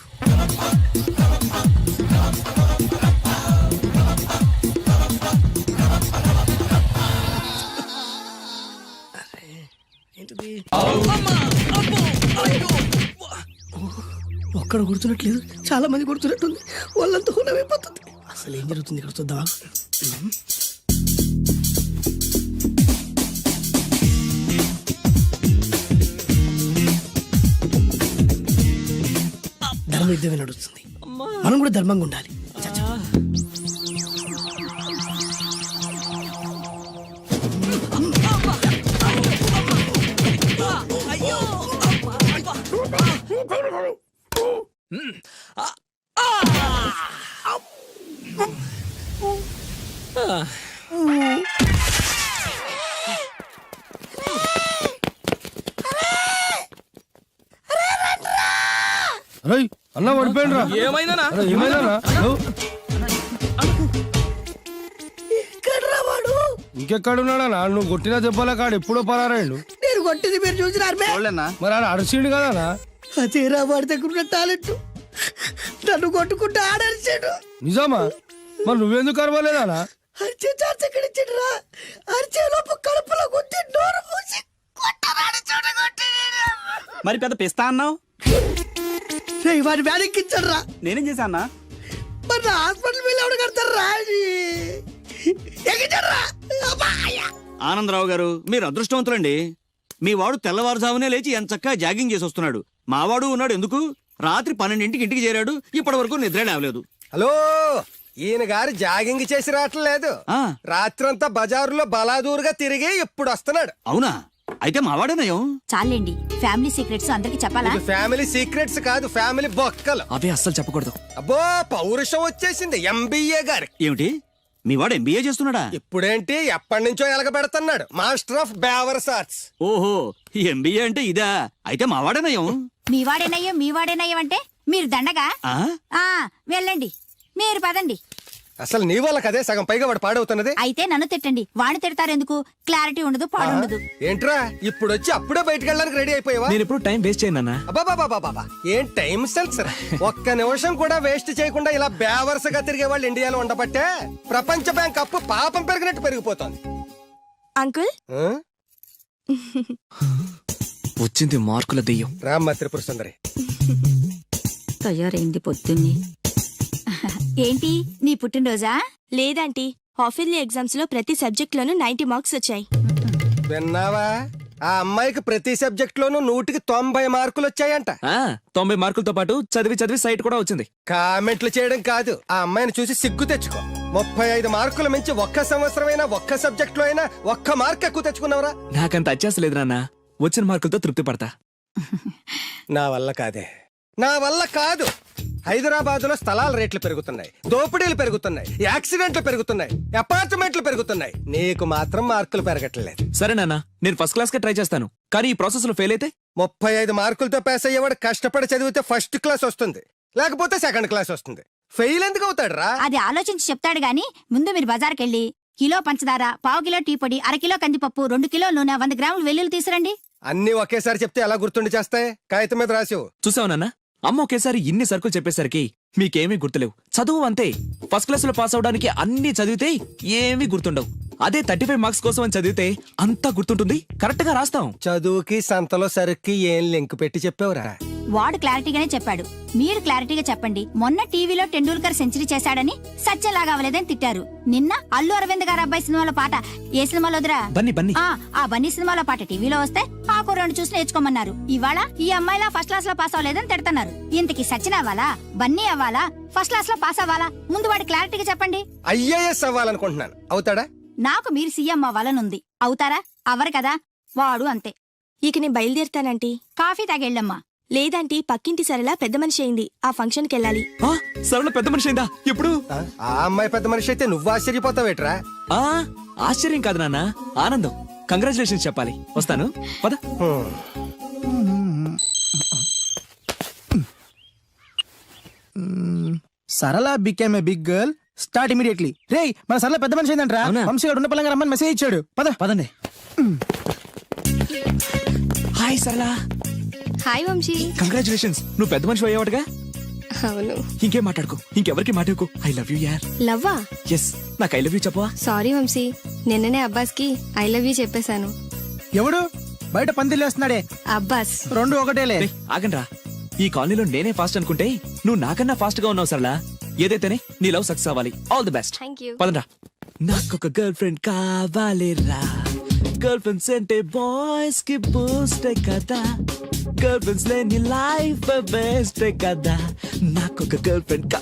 ఏంటిది? ఒక్కడ గుర్తున్నట్లేదు, చాలా మంది గుర్తున్నట్టుంది. వాళ్ళంతా హునమైపోతుంది. అసలు ఏం జరుగుతుంది ఇక్కడ చూద్దామా? ధర్మ యుద్ధమే నడుస్తుంది. మనం కూడా ధర్మంగా ఉండాలి. చచ్చా. అరే అన్న పడిపోయినరా? ఏమైందనా? ఏమైనా ఎక్కడ్రా వాడు? ఇంకెక్కడున్నాడా? నువ్వు కొట్టినా చెప్పాలా కాడు ఎప్పుడో పరారాయండు. నేను కొట్టింది మీరు చూసినారు. మరి ఆడ అడిచిండు కదా. అదేరా వాడి దగ్గర ఉన్న టాలెంట్. నన్ను కొట్టుకుంటూ ఆడరిచాడు. నిజమా? మరి నువ్వెందుకు అరవలేదా? అరిచే ఛాన్స్ ఎక్కడిచ్చాడురా? అరిచే లోపు కడుపులో గుద్ది నోరు మూసి కొట్టరాడు చూడగొట్టి. మరి పెద్ద పిస్తా అన్నావు. వాడి వ్యానెక్కించాడు రా. నేనేం చేశా అన్నా? మరి నా హాస్పిటల్ బిల్ ఎవడు కడతారు రా? ఎక్కించాడు రా. ఆనందరావు గారు మీరు అదృష్టవంతులండి. మీ వాడు తెల్లవారుజామునే లేచి ఎంచక్కా జాగింగ్ చేసి వస్తున్నాడు. మావాడు ఉన్నాడు ఎందుకు? రాత్రి 12ంటికి ఇంటికి చేరాడు. ఇప్పటి వరకు నిద్ర లేవలేదు. హలో, ఈయన గారు జాగింగ్ చేసి రావట్లేదు. ఆ. రాత్రంతా బజారులో బలాదూరుగా తిరిగి ఇప్పుడు వస్తున్నాడు. అవునా? అయితే మావాడేనయం. చాలండి, ఫ్యామిలీ సీక్రెట్స్ అందరికి చెప్పాలా? ఇది ఫ్యామిలీ సీక్రెట్స్ కాదు, ఫ్యామిలీ బొక్కలు. అవే అస్సలు చెప్పకూడదు. అబ్బో, పౌరుషం వచ్చేసింది ఎంబీఏ గారి. ఏమిటి? మీ వాడు ఎంబీఏ చేస్తున్నాడా? ఇప్పుడేంటి, ఎప్పటి నుంచో ఎలగబెడుతున్నాడు. మాస్టర్ ఆఫ్ బేవర్స్ ఆర్ట్స్. ఓహో, ఎంబీఏ అంటే ఇదా? అయితే మావాడేనయం. మీవాడేనయ్యం అంటే మీరు దండగా. ఆ వెళ్ళండి, మీరు పదండి. అసలు నీ వల్ల కదే సగం పైగా వాడు పాడవుతున్నది. అయితే నన్ను తిట్టండి, వాడిని తిడతారెందుకు? క్లారిటీ ఉండదు, పాడుండదు. ఏంట్రా ఇప్పుడు వచ్చి అప్పుడే బయటకు వెళ్ళడానికి రెడీ అయిపోయావా? నేను ఎప్పుడు టైం వేస్ట్ చేయను అన్నా. అబ్బాబాబాబాబా, ఏం టైం సెన్స్ రా. ఒక్క నిమిషం కూడా వేస్ట్ చేయకుండా ఇలా బేవర్సగా తిరిగే వాళ్ళు ఇండియాలో ఉండబట్టే ప్రపంచ బ్యాంక్ అప్పు పాపం పెరిగినట్టు పెరిగిపోతోంది. అంకుల్, ఆ? వచ్చింది మార్కుల దెయ్యం. రామ్మ త్రిపుర సుందరి. తయారైంది పొద్దున్నే. ఏంటి నీ పుట్టినరోజా? లేదంటీ, హాఫ్ ఇయర్లీ ఎగ్జామ్స్ లో ప్రతి సబ్జెక్ట్ లోనూ 90 మార్క్స్ వచ్చాయి. విన్నావా? ఆ అమ్మాయికి ప్రతి సబ్జెక్ట్ లోనూ 100కి 90 మార్కులు వచ్చాయంట. 90 మార్కులతో పాటు చదివి సైట్ కూడా వచ్చింది. కామెంట్లు చేయడం కాదు, ఆ అమ్మాయిని చూసి సిగ్గు తెచ్చుకో. 35 మార్కుల మించి ఒక్క సంవత్సరమైనా ఒక్క సబ్జెక్ట్ లో అయినా ఒక్క మార్క్ ఎక్కువ తెచ్చుకున్నావురా? నాకంత అత్యాస లేదు నాన్న. వచ్చిన మార్కులతో తృప్తి పడతా. నా వల్ల కాదు. హైదరాబాద్ లో స్థలాల రేట్లు పెరుగుతున్నాయి, దోపిడీలు పెరుగుతున్నాయి, యాక్సిడెంట్లు పెరుగుతున్నాయి, అపార్ట్మెంట్లు పెరుగుతున్నాయి. నీకు మాత్రం మార్కులు పెరగట్లేదు. సరే నాన్న, నేను ఫస్ట్ క్లాస్ కే ట్రై చేస్తాను. కానీ ఈ ప్రాసెస్ లో ఫెయిల్ అయితే 35 మార్కులతో పాస్ అయ్యేవాడు కష్టపడి చదివితే ఫస్ట్ క్లాస్ వస్తుంది, లేకపోతే సెకండ్ క్లాస్ వస్తుంది. ఫెయిల్ ఎందుకు అవుతాడు రా? అది ఆలోచించి చెప్తాడు గాని, ముందు మీరు బజార్కెళ్ళి కిలో పంచదార, పావు కిలో టీ పొడి, అరకిలో కందిపప్పు, 2 కిలో నూనె, 100 గ్రాములు వెల్లుల్లి తీసురండి. అన్ని ఒకేసారి చెప్తే ఎలా గుర్తుండి చేస్తాయి? కాగితం మీద రాసివు. చూసావు నాన్న, అమ్మ ఒకేసారి ఇన్ని సరుకులు చెప్పేసరికి మీకేమీ గుర్తులేవు. చదువు అంతే. ఫస్ట్ క్లాస్ లో పాస్ అవడానికి అన్ని చదివితే ఏమీ గుర్తుండవు. అదే 35 మార్క్స్ కోసం అని చదివితే అంతా గుర్తుంటుంది, కరెక్ట్ గా రాస్తాం. చదువుకి సంతలో సరుక్కి ఏం లింక్ పెట్టి చెప్పావురా? వాడు క్లారిటీగానే చెప్పాడు, మీరు క్లారిటీగా చెప్పండి. మొన్న టీవీలో టెండూల్కర్ సెంచరీ చేశాడని సత్యలాగా అవ్వలేదని తిట్టారు. నిన్న అల్లు అరవింద్ గారు అబ్బాయి సినిమాలో పాట ఏ సినిమాలోదిరా? బన్నీ. ఆ బన్నీ సినిమాలో పాట టీవీలో వస్తే ఆ కుర్రాడు చూసి నేర్చుకోమన్నారు. ఇవాళ ఈ అమ్మాయిలా ఫస్ట్ క్లాస్ లో పాస్ అవ్వలేదని తిడతారు. ఇంతకి సచిన్ అవ్వాలా, బన్నీ అవ్వాలా, ఫస్ట్ క్లాస్ లో పాస్ అవ్వాలా? ముందు వాడు క్లారిటీగా చెప్పండి. ఐఏఎస్ అవ్వాలనుకుంటున్నాను. అవుతాడా? నాకు మీరు సీఎం అవ్వాలనుంది. అవుతారా? అవ్వరు కదా. వాడు అంతే. ఇక నేను బయలుదేరుతానంటీ. కాఫీ తాగెళ్ళమ్మా. లేదంటే పక్కింటి సరళ పెద్ద మనిషి అయింది. ఆ ఫంక్షన్కి వెళ్ళాలి. ఆ, సరళ పెద్ద మనిషి అయిందా? ఎప్పుడు? ఆ అమ్మాయి పెద్ద మనిషి అయితే నువ్వు ఆశ్చర్యపోతావేట్రా? ఆ, ఆశ్చర్యం కాదు నాన్న, ఆనందం. కంగ్రాచులేషన్స్ చెప్పాలి. వస్తాను, పద. Sarala became a big girl start immediately. రేయ్ మన సరళ పెద్ద మనిషి అయిందంట్రా. అవునా? వంశీ గారు ఉన్న పలంగా రమ్మని మెసేజ్ ఇచ్చాడు. పదండి. హాయ్ సరళ, హాయ్ వంశీ. కంగ్రాచులేషన్స్, నువ్వు పెద్ద మనిషి అయ్యావటగా. అవును. ఇంకేం మాట్లాడుకో, ఇంకెవరికి మాట్లాడుకో. ఐ లవ్ యూ యార్. లవ్వా? ఎస్, నాకు ఐ లవ్ యూ చెప్పవా? సారీ వంశీ, నిన్ననే అబ్బాస్ కి ఐ లవ్ యూ చెప్పేశాను. ఎవడు బయట పందిలేస్తున్నాడే? అబ్బాస్. రెండు ఒకటేలే. రేయ్, ఆగండ్రా. ఈ కాలనీలో నేనే ఫాస్ట్ అనుకుంటే నువ్వు నాకన్నా ఫాస్ట్ గా ఉన్నావు సరళ. ఏదైతేనే నీ లవ్ సక్సెస్ అవ్వాలి. All the best. Thank you. పదండ్రా. నాకొక గర్ల్ ఫ్రెండ్ కావాలిరా. గర్ల్ ఫ్రెండ్స్ అంటే బాయ్స్ కి బూస్ట్ కదా. గర్ల్ ఫ్రెండ్స్ లేని లైఫ్ బెస్ట్ కదా. నాకొక గర్ల్ ఫ్రెండ్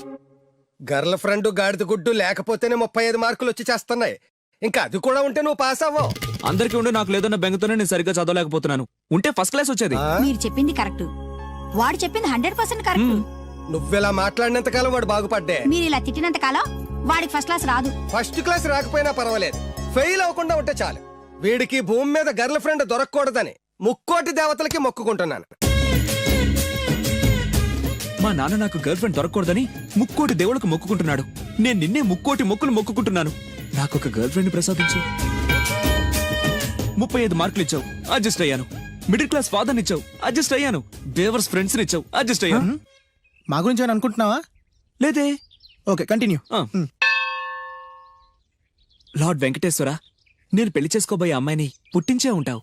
గర్ల్ ఫ్రెండ్ గాడిద గుడ్డు లేకపోతేనే 35 మార్కులు వచ్చి చేస్తున్నాయి. ఇంకా అది కూడా ఉంటే నువ్వు పాస్ అవ్వవు. అందరికీ ఉండి నాకు లేదన్న బెంగతోనే నేను సరిగ్గా చదవలేకపోతున్నాను. ఉంటే ఫస్ట్ క్లాస్ వచ్చేది. మీరు చెప్పింది కరెక్ట్, వాడు చెప్పింది 100% కరెక్ట్. నువ్వెలా మాట్లాడినంత కాలం వాడు బాగుపడ్డే. మీరు ఇలా తిట్టినంత కాలం వాడికి ఫస్ట్ క్లాస్ రాదు. ఫస్ట్ క్లాస్ రాకపోయినా పర్వాలేదు, ఫెయిల్ అవ్వకుండా ఉంటే చాలు. వీడికి భూమి మీద గర్ల్ ఫ్రెండ్ దొరకకూడదని ముక్కోటి దేవతలకి మొక్కుకుంటున్నాను. మా నాన్న నాకు గర్ల్ ఫ్రెండ్ దొరకకూడదని ముక్కోటి దేవుళ్ళకు మొక్కుకుంటున్నాడు. నేను నిన్నే ముక్కోటి మొక్కులు మొక్కుకుంటున్నాను. నాకొక గర్ల్ ఫ్రెండ్ ప్రసాదించు. 35 మార్కులు ఇచ్చావు, అడ్జస్ట్ అయ్యాను. మిడిల్ క్లాస్ ఫాదర్ ఇచ్చావు, అడ్జస్ట్ అయ్యాను. బేవర్స్ ఫ్రెండ్స్ ఇచ్చావు, అడ్జస్ట్ అయ్యాను. మా గురించి ఏమైనా అనుకుంటున్నావా? లేదే. Okay, continue. లార్డ్ వెంకటేశ్వర, నేను పెళ్లి చేసుకోబోయే అమ్మాయిని పుట్టించే ఉంటావు.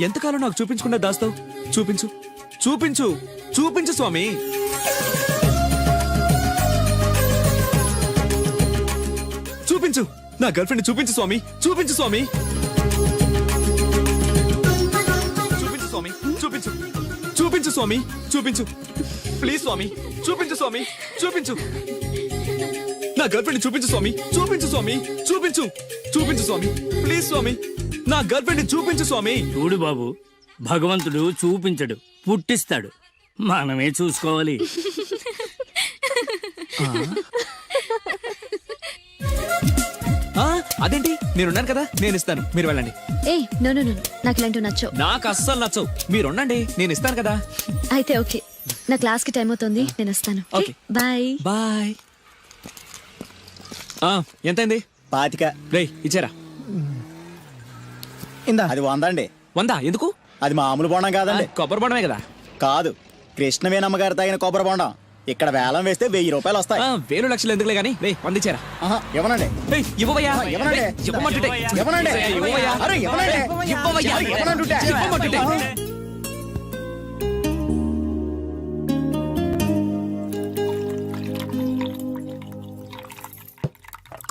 ఎంతకాలం నాకు చూపించకుండా దాస్తావు? చూపించు, చూపించు, చూపించు స్వామి. చూపించు, నా గర్ల్ ఫ్రెండ్ చూపించు స్వామి. చూపించు స్వామి. చూపించు స్వామి. చూపించు, చూపించు స్వామి. చూపించు ప్లీజ్ స్వామి. చూపించు స్వామి. చూపించు, నా గర్ల్ ఫ్రెండ్ చూపించు స్వామి. చూపించు స్వామి. చూపించు, చూపించు స్వామి. ప్లీజ్ స్వామి, నా గర్ల్ ఫ్రెండ్ చూపించు స్వామి. చూడు బాబు, భగవంతుడు చూపించడు, పుట్టిస్తాడు. మనమే చూసుకోవాలి. అదేంటి, నేనున్నాను కదా, నేను ఇస్తాను, మీరు వెళ్ళండి. ఏ నో నో నో, నాకు ఇలాంటివి నచ్చవు. నాకు అస్సలు నచ్చవు. మీరుండండి, నేను ఇస్తాను కదా. అయితే ఓకే, నా క్లాస్ కి టైం అవుతుంది, నేను వస్తాను. ఓకే. Bye bye. ఎంతైంది? 25. రేయ్, ఇచ్చారా? ఇందా. అది 100 అండి. 100 ఎందుకు? అది మామూలు బోండం కాదండి. కొబ్బరి బొండమే కదా. కాదు, కృష్ణవేణమ్మ గారు తాగిన కొబ్బరి బోండం. ఇక్కడ వేలం వేస్తే 1000 రూపాయలు వస్తాయి. 1000 లక్షలు ఎందుకులే గానీ, రే 100 ఇచ్చారా? ఇవ్వనండి. ఇవ్వవయ్యా. ఇవ్వనండి. ఇవ్వమంటుంటే. ఇవ్వనండి. ఇవ్వవయ్యా. అరే, ఇవ్వనండి. ఇవ్వవయ్యా. ఇవ్వనంటుంటే. ఇవ్వమంటుంటే.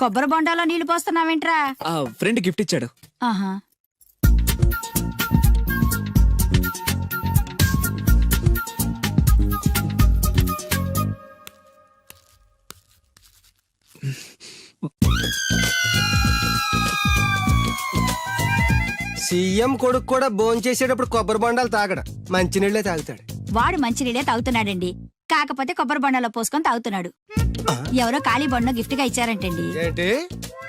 కొబ్బరి బొండాలో నీళ్లు పోస్తున్నావేంట్రా? ఫ్రెండ్ గిఫ్ట్ ఇచ్చాడు. ఆహా. సీఎం కొడుకు కూడా భోంచేసేటప్పుడు కొబ్బరి బొండాలు తాగడు, మంచినీళ్ళే తాగుతాడు. వాడు మంచినీళ్ళే తాగుతున్నాడండి, కాకపోతే కొబ్బరి బొండలో పోసుకొని తాగుతున్నాడు. ఎవరో ఖాళీ బొండ గిఫ్ట్ గా ఇచ్చారంటండి. ఏంటి,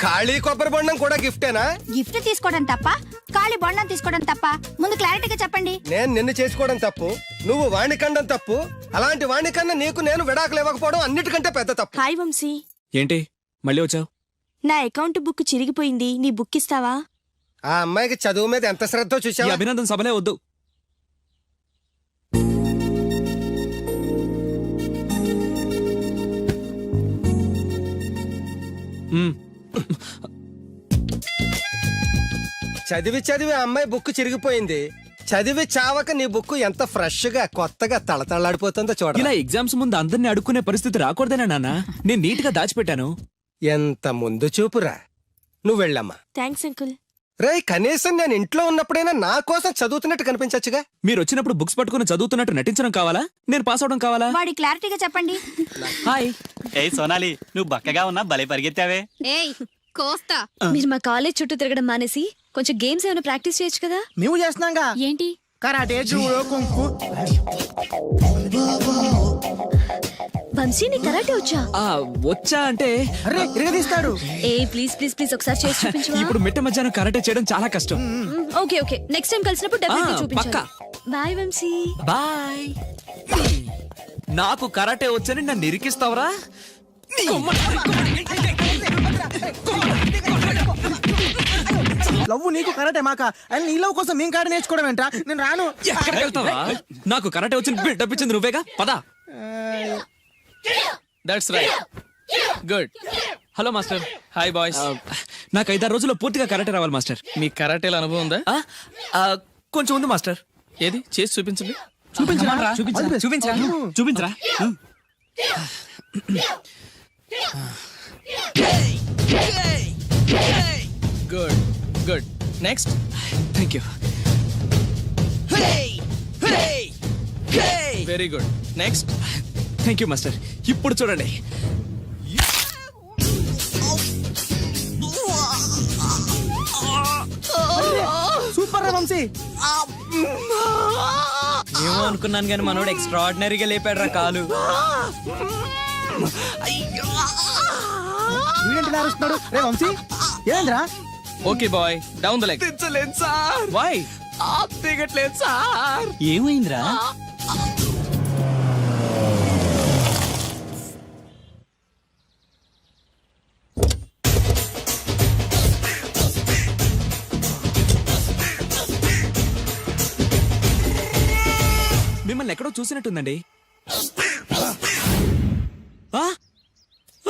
ఖాళీ కొబ్బరి బొండం కూడా గిఫ్టేనా? గిఫ్ట్ తీసుకోవడం తప్ప, ఖాళీ బొండం తీసుకోవడం తప్ప? ముందు క్లారిటీగా చెప్పండి. నేను నిన్ను చేసుకోవడం తప్పు, నువ్వు వాణ్ణి కండం తప్పు. అలాంటి వాణ్ణి కన్నా నీకు నేను విడాకులు ఇవ్వకపోవడం అన్నిటికంటే పెద్ద తప్పు. హాయ్ వంశీ. ఏంటి మళ్ళీ వచ్చావు? నా అకౌంట్ బుక్ చిరిగిపోయింది, నీ బుక్ ఇస్తావా? ఆ అమ్మాయికి చదువు మీద ఎంత శ్రద్ధ ఈ చూసావా? అభినందన సభలే వద్దు. చదివి చదివి ఆ అమ్మాయి బుక్ చిరిగిపోయింది. చదివి చావక నీ బుక్ ఎంత ఫ్రెష్ గా కొత్తగా తళతళలాడిపోతుందో చూడ. ఇలా ఎగ్జామ్స్ ముందు అందరిని అడుక్కునే పరిస్థితి రాకూడదేనా నాన్న? నేను నీట్ గా దాచిపెట్టాను. ఎంత ముందు చూపురా. నువ్వు వెళ్ళమ్మా. Thanks uncle. రే, కనీసం నేను ఇంట్లో ఉన్నప్పుడైనా నా కోసం చదువుతున్నట్టు కనిపించచ్చుగా. మీరు వచ్చినప్పుడు బుక్స్ పట్టుకుని చదువుతున్నట్టు నటించడం కావాలా, నేను పాస్ అవడం కావాలా? వాడి క్లారిటీగా చెప్పండి. హాయ్. ఏ సోనాలి, నువ్వు బక్కగా ఉన్నా భలే పరిగెత్తావే. ఏయ్ కోస్తా. మీరు మా కాలేజ్ చుట్టూ తిరగడం మానేసి కొంచెం గేమ్స్ ఏమైనా ప్రాక్టీస్ చేయొచ్చు కదా. మేము చేస్తున్నాంగా. ఏంటి? Karate, judo, కుంకు. వంశీ నీ కరాటే వచ్చా? వచ్చా అంటే అరే ఇరగదీస్తాడు. ఏ ప్లీజ్ ప్లీజ్ ప్లీజ్ ఒకసారి చేసి చూపించు. ఇప్పుడు మిట్ట మధ్యాహ్నం కరాటే చేయడం చాలా కష్టం. ఓకే ఓకే నెక్స్ట్ టైం కలిసినప్పుడు డెఫినెట్లీ చూపించాలి. పక్కా. బాయ్ వంశీ. బాయ్. నాకు కరాటే వచ్చని నన్ను ఇరికిస్తావరా? లవ్ నీకు కరాటే మాక అని నీ లవ్ కోసం మేము కాడ నేర్చుకోవడం ఏంట్రా? నేను రాను. ఎక్కడికి వెళ్తావా? నాకు కరాటే వచ్చి బిల్డప్ ఇచ్చింది నువ్వేగా, పదా. That's right. Good. Hello master. Hi boys. నాకు 5-6 రోజుల్లో పూర్తిగా కరాటే రావాలి మాస్టర్. మీ కరాటేల అనుభవం ఉందా? కొంచెం ఉంది మాస్టర్. ఏది చేసి చూపించండి. చూపించరా. Good good. Next. Thank you. Very good. Next. Thank you master. ఇప్పుడు చూడండి. సూపర్ రా వంశీ. ఏమో అనుకున్నాను కానీ మనోడు ఎక్స్ట్రాడినరీగా లేపాడు రా కాలు. వీడేంటి ఇలా అరుస్తున్నాడు? రే వంశీ ఏంద్రా? Okay bye, down the leg. తెచ్చలేదు సార్. వై? దిగట్లేదు సార్. ఏమైందిరా? మిమ్మల్ని ఎక్కడో చూసినట్టుందండి.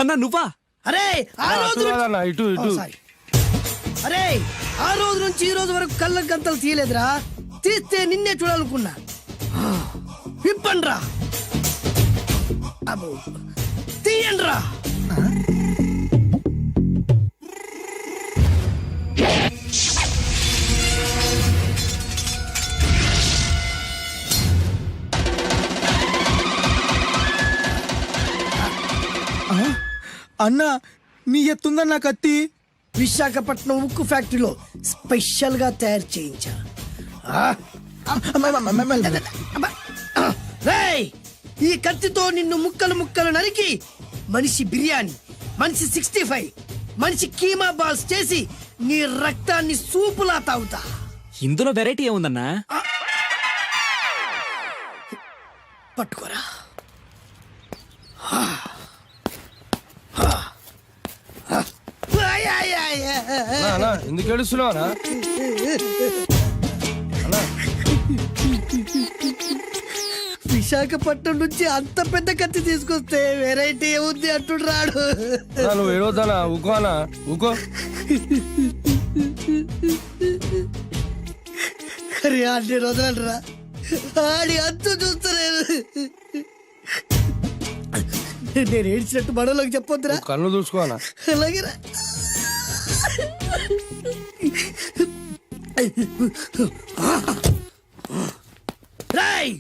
అన్నా నువ్వా? అరే ఆ రోజు ఇటు ఇటు. సారీ. అరే ఆ రోజు నుంచి ఈ రోజు వరకు కళ్ళ గంతలు తీయలేదురా. తీస్తే నిన్నే చూడాలనుకున్నా. విప్పండ్రా. అబ్బో తీయండ్రా. అన్నా నీ ఎత్తుందన్న కత్తి. విశాఖపట్నం ఉక్కు ఫ్యాక్టరీలో స్పెషల్ గా తయారు చేయించా. రేయ్, ఈ కత్తితో నిన్ను ముక్కలు ముక్కలు నరికి మనిషి బిర్యానీ, మనిషి 65, మనిషి కీమా బాల్స్ చేసి నీ రక్తాన్ని సూపులా తాగుతా. ఇందులో వెరైటీ ఏముందన్నా? పట్టుకోరా. ఎందుకు ఏడుస్తున్నావా? విశాఖపట్నం నుంచి అంత పెద్ద కత్తి తీసుకొస్తే వెరైటీ ఏముంది అంటుడు రాడు. నువ్వు ఏడవద్దానా? ఊకోనా? ఊకో. అరే అన్ని రోజులరా ఆడి అంతు చూస్తలేదు. నేను ఏడ్చినట్టు మనలోకి చెప్పొద్దురా. కన్ను చూసుకోనా? అలాగేరా. రాయ్,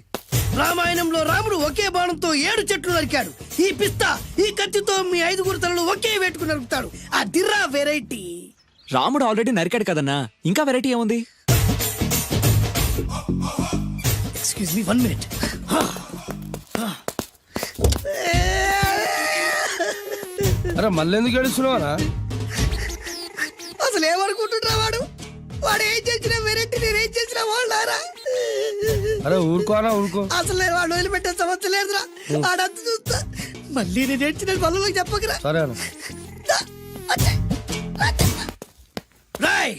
రామాయణంలో రాముడు ఒకే బాణంతో 7 చెట్లు నరికాడు. ఈ పిస్తా ఈ కత్తితో మీ 5 తలలు ఒకే వేటుకు నరుకుతాడు. ఆ దిర్రా వెరైటీ. రాముడు ఆల్రెడీ నరికాడు కదన్నా, ఇంకా వెరైటీ ఏముంది? Excuse me 1 minute. అరే మళ్ళీ ఎందుకు ఏడుస్తున్నావా? అసలు ఏమనుకుంటున్నా వాడు? వాడు ఏం చేసిన వెరైటీ, నేను ఏం చేసిన వాళ్ళారా? అరే ఊరుకోనా? ఊరుకో. అసలు నేను వాడు వదిలిపెట్టే సమస్య లేదురా. ఆడంతా చూస్తా. మళ్ళీ నేను ఏడ్చిన పనులకు చెప్పకరా. సరే అన్న. రాయ్,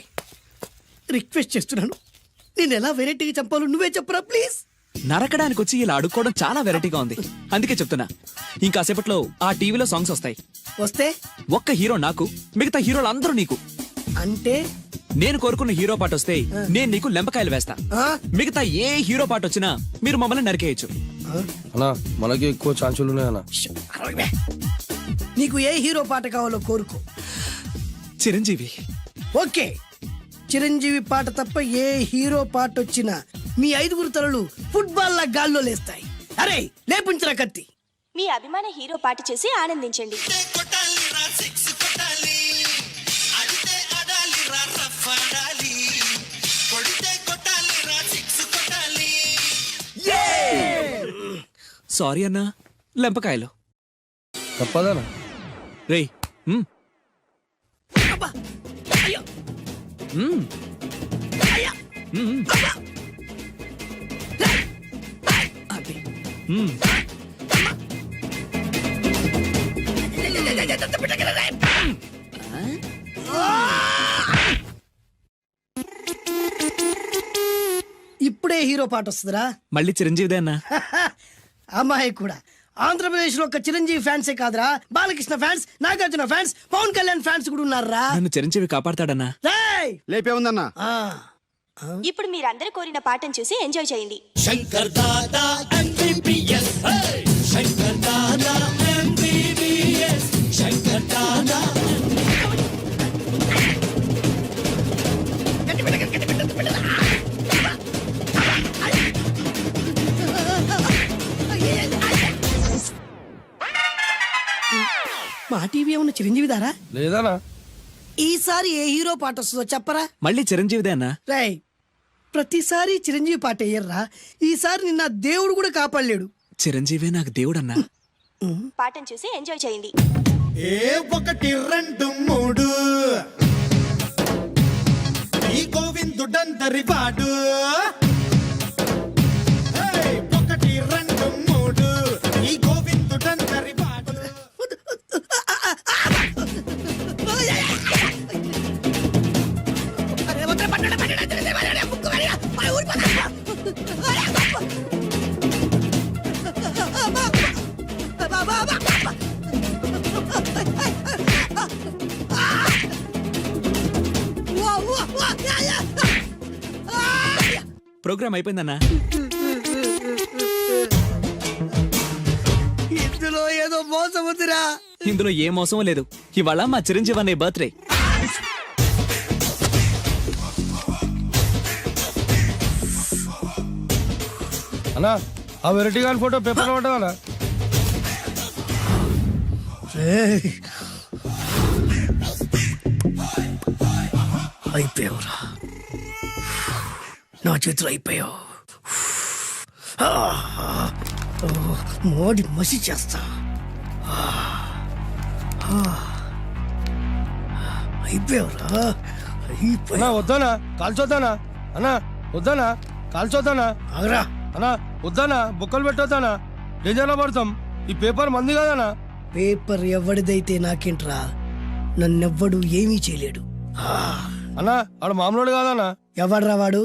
రిక్వెస్ట్ చేస్తున్నాను, నేను ఎలా వెరైటీగా చంపాలో నువ్వే చెప్పరా ప్లీజ్. నరకడానికి వచ్చి ఇలా అడుక్కోవడం చాలా వెరైటీగా ఉంది, అందుకే చెప్తున్నా. ఇంకాసేపట్లో ఆ టీవీలో సాంగ్స్ వస్తాయి. వస్తే ఒక్క హీరో నాకు, మిగతా హీరోలు అందరూ నీకు. అంటే నేను కోరుకున్న హీరో పాట వస్తే నేను నీకు లెంపకాయలు వేస్తా. మిగతా ఏ హీరో పాట వచ్చినా మీరు మమ్మల్ని నరికేయచ్చు. అన్నా మనకి ఎక్కువ ఛాన్సులు ఉన్నాయన్నా. నీకు ఏ హీరో పాట కావాలో కోరుకో. చిరంజీవి. ఓకే, చిరంజీవి పాట తప్ప ఏ హీరో పాట వచ్చినా మీ 5 తలలు ఫుట్బాల్ లా గాల్లో లేస్తాయి. అరే లేపించరా కత్తి. మీ అభిమాన హీరో పాట చేసి ఆనందించండి. సారీ అన్నా లెంపకాయలు తప్పదనా రేయ్ మ్. మ్. మ్. అది. మ్. ఇప్పుడే హీరో పాట వస్తుందిరా. మళ్ళీ చిరంజీవిదే అన్నా అమ్మాయి కూడా ఆంధ్రప్రదేశ్ లో ఒక చిరంజీవి ఫ్యాన్సే కాదురా, Balakrishna fans, Nagarjuna fans, Pawan Kalyan fans కూడా ఉన్నారా. నన్ను చిరంజీవి కాపాడతాడన్నా. రేయ్! లేపే ఉందన్నా. ఆ, ఇప్పుడు మీరందరూ కోరిన పాటను చూసి ఎంజాయ్ చేయండి. మా టీవీ ఏమన్నా చిరంజీవి దారా? లేదనా ఈసారి ఏ హీరో పాట వస్తుందో చెప్పరా. మళ్ళీ చిరంజీవిదే అన్నా. రేయ్, ప్రతిసారి చిరంజీవి పాట వేయర్రా. ఈసారి నిన్న దేవుడు కూడా కాపాడలేడు. చిరంజీవే నాకు దేవుడన్నా. పాటను చూసి ఎంజాయ్ చేయండి. ఏ 1 2 3 ఈ గోవిందుడందరి వాడు. 1 2 3 ఈ గోవిందుడందరి వాడు. ప్రోగ్రామ్ అయిపోయిందన్నా. ఇందులో ఏదో మోసం ఉందిరా. ఇందులో ఏ మోసం లేదు. ఇవాళ మా చిరంజీవి అనే బర్త్డే. అన్నా ఆ వెరైటీ గారి ఫోటో పేపర్ పడ్డా అయిపోయావురా, నా చేతులు అయిపోయావు. మోడి మసి చేస్తా. అయిపోయావురా, అన్నా వద్దానా కాల్చొద్దానా అన్నా వద్దానా కాల్చొద్దానా ఆగరా. అన్నా వద్దానా బుక్కలు పెట్టొద్దానా డేంజర్లో పడతాం. ఈ పేపర్ మంది కదనా. పేపర్ ఎవడిదైతే నాకేంట్రా, నన్నెవ్వడు ఏమీ చేయలేడు. అన్నా ఆడు మామూలు కాదనా. ఎవడ్రా వాడు?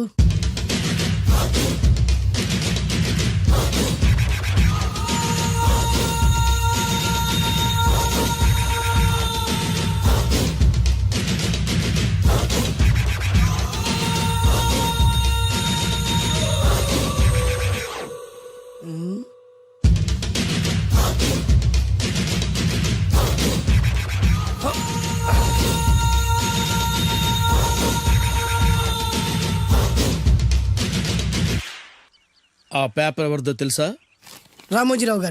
ఆ పేపర్ ఎవరిదో తెలుసా? రామోజీరావు గారు.